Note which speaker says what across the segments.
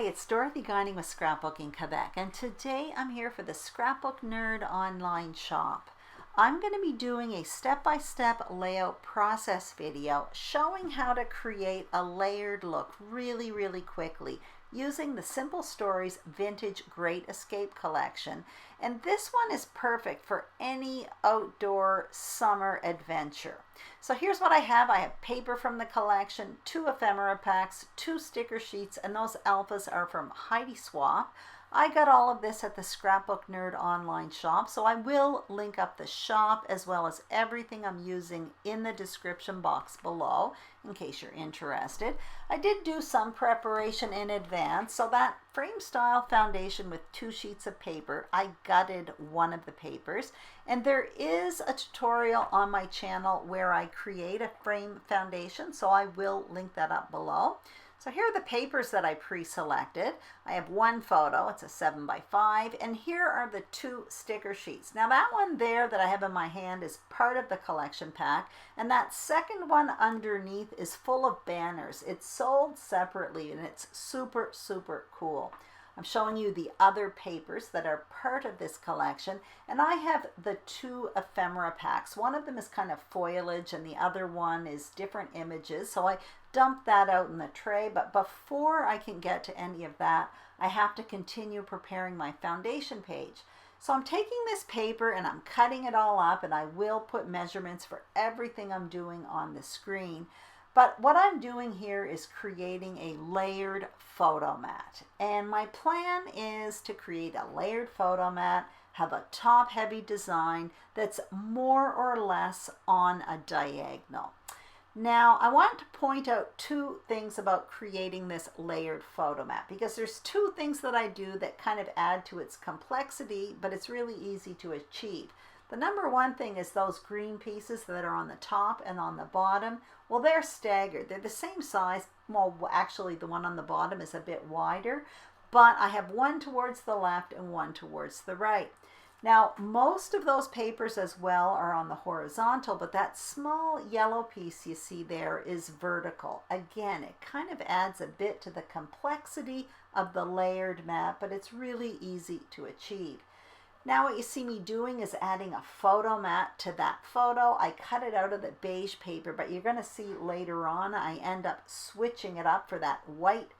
Speaker 1: it's Dorothy Guining with Scrapbooking Quebec, and today I'm here for the Scrapbook Nerd Online shop. I'm going to be doing a step-by-step layout process video showing how to create a layered look really quickly using the Simple Stories Vintage Great Escape collection. And this one is perfect for any outdoor summer adventure. So here's what I have. I have paper from the collection, 2 ephemera packs, 2 sticker sheets, and those alphas are from Heidi Swap. I got all of this at the Scrapbook Nerd Online shop, so I will link up the shop as well as everything I'm using in the description box below in case you're interested. I did do some preparation in advance, so that frame style foundation with 2 sheets of paper, I gutted one of the papers, and there is a tutorial on my channel where I create a frame foundation, so I will link that up below. So here are the papers that I pre-selected. I have one photo, it's a 7x5, and here are the 2 sticker sheets. Now that one there that I have in my hand is part of the collection pack, and that second one underneath is full of banners. It's sold separately and it's super cool. I'm showing you the other papers that are part of this collection, and I have the 2 ephemera packs. One of them is kind of foliage and the other one is different images, so I dumped that out in the tray. But before I can get to any of that, I have to continue preparing my foundation page. So I'm taking this paper and I'm cutting it all up, and I will put measurements for everything I'm doing on the screen. But what I'm doing here is creating a layered photo mat. And my plan is to create a layered photo mat, have a top-heavy design that's more or less on a diagonal. Now, I want to point out 2 things about creating this layered photo mat, because there's 2 things that I do that kind of add to its complexity, but it's really easy to achieve. The number one thing is those green pieces that are on the top and on the bottom. Well, they're staggered. They're the same size. Well, actually, the one on the bottom is a bit wider, but I have one towards the left and one towards the right. Now, most of those papers as well are on the horizontal, but that small yellow piece you see there is vertical. Again, it kind of adds a bit to the complexity of the layered mat, but it's really easy to achieve. Now what you see me doing is adding a photo mat to that photo. I cut it out of the beige paper, but you're going to see later on I end up switching it up for that white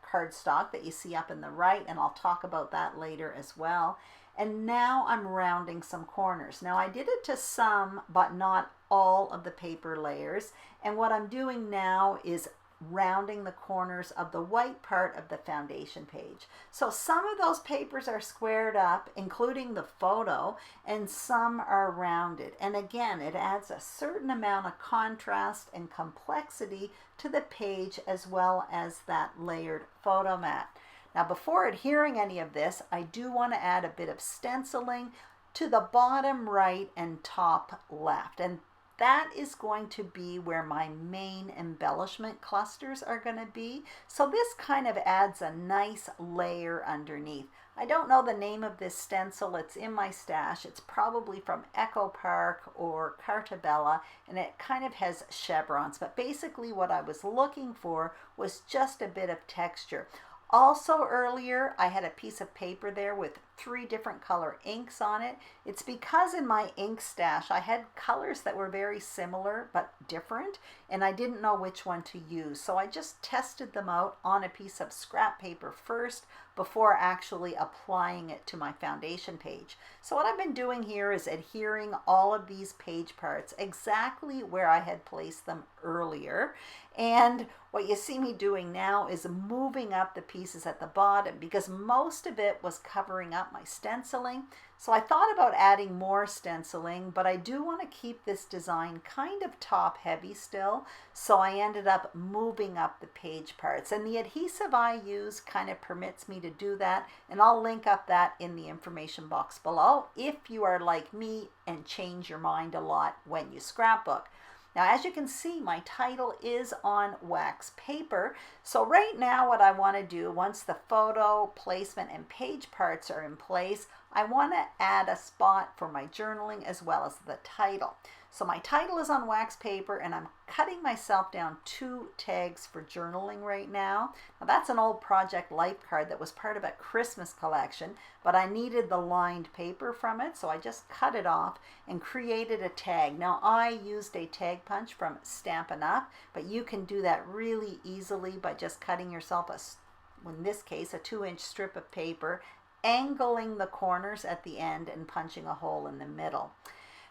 Speaker 1: cardstock that you see up in the right, and I'll talk about that later as well. And now I'm rounding some corners. Now I did it to some, but not all of the paper layers. And what I'm doing now is rounding the corners of the white part of the foundation page. So some of those papers are squared up, including the photo, and some are rounded. And again, it adds a certain amount of contrast and complexity to the page as well as that layered photo mat. Now, before adhering any of this, I do want to add a bit of stenciling to the bottom right and top left. And that is going to be where my main embellishment clusters are going to be. So this kind of adds a nice layer underneath. I don't know the name of this stencil. It's in my stash. It's probably from Echo Park or Cartabella, and it kind of has chevrons. But basically what I was looking for was just a bit of texture. Also earlier, I had a piece of paper there with 3 different color inks on it. It's because in my ink stash, I had colors that were very similar but different, and I didn't know which one to use. So I just tested them out on a piece of scrap paper first before actually applying it to my foundation page. So what I've been doing here is adhering all of these page parts exactly where I had placed them earlier. And what you see me doing now is moving up the pieces at the bottom because most of it was covering up my stenciling. So I thought about adding more stenciling, but I do want to keep this design kind of top heavy still. So I ended up moving up the page parts, and the adhesive I use kind of permits me to do that. And I'll link up that in the information box below if you are like me and change your mind a lot when you scrapbook. Now, as you can see, my title is on wax paper. So right now what I want to do, once the photo, placement, and page parts are in place, I want to add a spot for my journaling as well as the title. So my title is on wax paper, and I'm cutting myself down 2 tags for journaling right now. Now that's an old Project Life card that was part of a Christmas collection, but I needed the lined paper from it, so I just cut it off and created a tag. Now I used a tag punch from Stampin' Up, but you can do that really easily by just cutting yourself in this case, a 2-inch strip of paper, angling the corners at the end and punching a hole in the middle.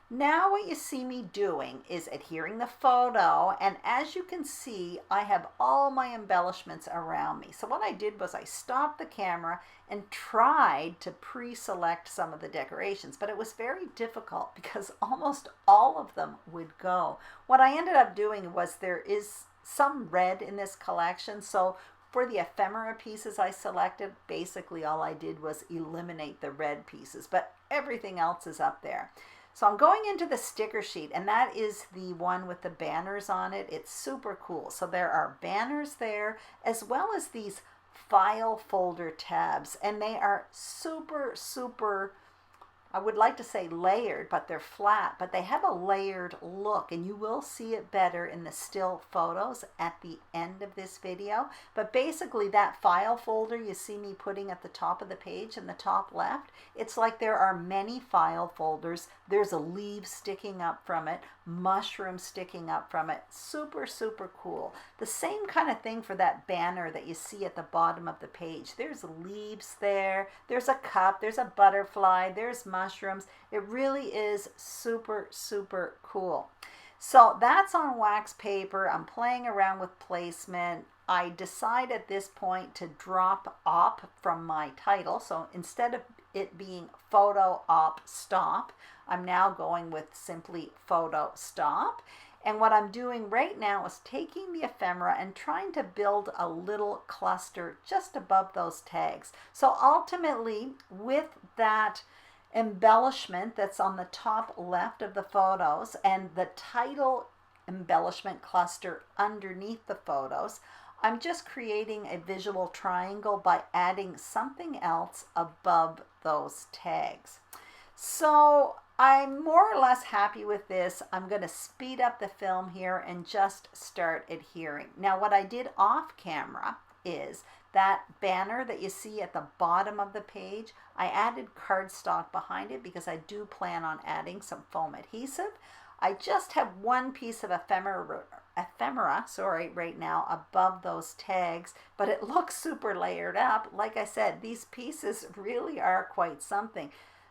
Speaker 1: Now what you see me doing is adhering the photo, and as you can see, I have all my embellishments around me. So what I did was I stopped the camera and tried to pre-select some of the decorations, but it was very difficult because almost all of them would go. What I ended up doing was there is some red in this collection, so for the ephemera pieces I selected, basically all I did was eliminate the red pieces, but everything else is up there. So I'm going into the sticker sheet, and that is the one with the banners on it. It's super cool. So there are banners there as well as these file folder tabs, and they are super, I would like to say layered, but they're flat, but they have a layered look, and you will see it better in the still photos at the end of this video. But basically that file folder you see me putting at the top of the page in the top left, it's like there are many file folders. There's a leaf sticking up from it, mushroom sticking up from it. Super, super cool. The same kind of thing for that banner that you see at the bottom of the page. There's leaves there, there's a cup, there's a butterfly, there's mushrooms. It really is super, super cool. So that's on wax paper. I'm playing around with placement. I decide at this point to drop op from my title. So instead of it being photo op stop, I'm now going with simply photo stop. And what I'm doing right now is taking the ephemera and trying to build a little cluster just above those tags. So ultimately, with that embellishment that's on the top left of the photos and the title embellishment cluster underneath the photos, I'm just creating a visual triangle by adding something else above those tags. So I'm more or less happy with this. I'm going to speed up the film here and just start adhering. Now what I did off camera is that banner that you see at the bottom of the page, I added cardstock behind it because I do plan on adding some foam adhesive. I just have one piece of ephemera right now above those tags, but it looks super layered up. Like I said, these pieces really are quite something.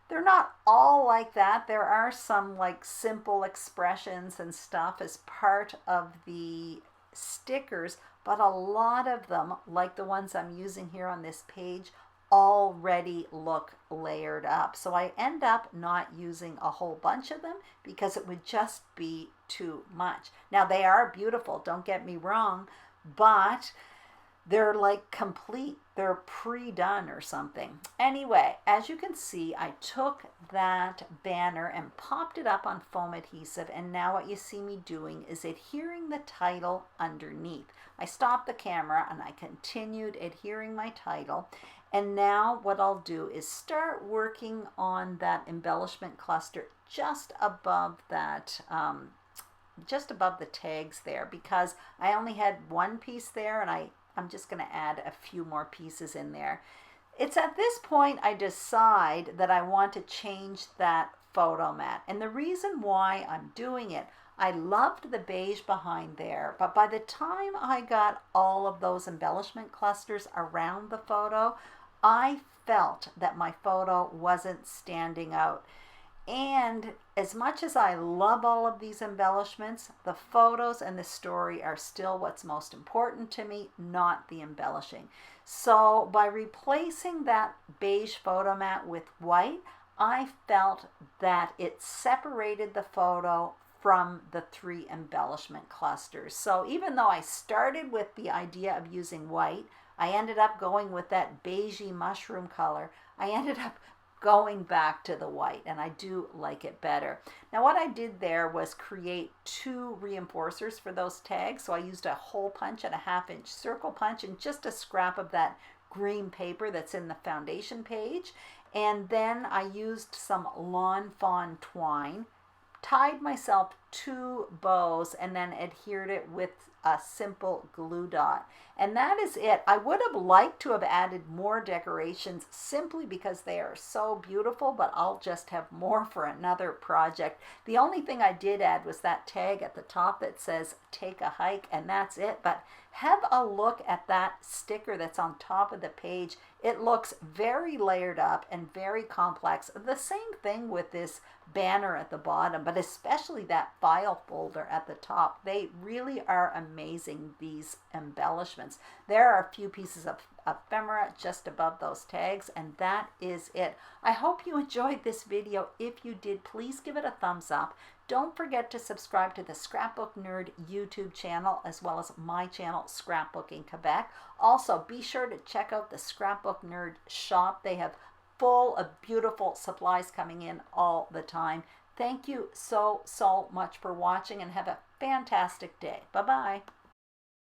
Speaker 1: They're not all like that. There are some like simple expressions and stuff as part of the stickers, but a lot of them, like the ones I'm using here on this page, already look layered up. So I end up not using a whole bunch of them because it would just be too much. Now they are beautiful, don't get me wrong, but they're like complete, they're pre-done or something. Anyway, as you can see, I took that banner and popped it up on foam adhesive, and now what you see me doing is adhering the title underneath. I stopped the camera and I continued adhering my title, and now what I'll do is start working on that embellishment cluster just above that, just above the tags there, because I only had one piece there, and I'm just going to add a few more pieces in there. It's at this point I decide that I want to change that photo mat. And the reason why I'm doing it, I loved the beige behind there, but by the time I got all of those embellishment clusters around the photo, I felt that my photo wasn't standing out. And as much as I love all of these embellishments, the photos and the story are still what's most important to me, not the embellishing. So by replacing that beige photo mat with white, I felt that it separated the photo from the 3 embellishment clusters. So even though I started with the idea of using white, I ended up going with that beigey mushroom color. I ended up going back to the white, and I do like it better. Now what I did there was create 2 reinforcers for those tags. So I used a hole punch and a 1/2-inch circle punch and just a scrap of that green paper that's in the foundation page. And then I used some lawn fawn twine, tied myself 2 bows, and then adhered it with a simple glue dot. And that is it. I would have liked to have added more decorations simply because they are so beautiful, but I'll just have more for another project. The only thing I did add was that tag at the top that says take a hike, and that's it. But have a look at that sticker that's on top of the page. It looks very layered up and very complex. The same thing with this banner at the bottom, but especially that file folder at the top. They really are amazing, these embellishments. There are a few pieces of ephemera just above those tags, and that is it. I hope you enjoyed this video. If you did, please give it a thumbs up. Don't forget to subscribe to the Scrapbook Nerd YouTube channel, as well as my channel, Scrapbooking Quebec. Also, be sure to check out the Scrapbook Nerd shop. They have full of beautiful supplies coming in all the time. Thank you so much for watching, and have a fantastic day. Bye-bye.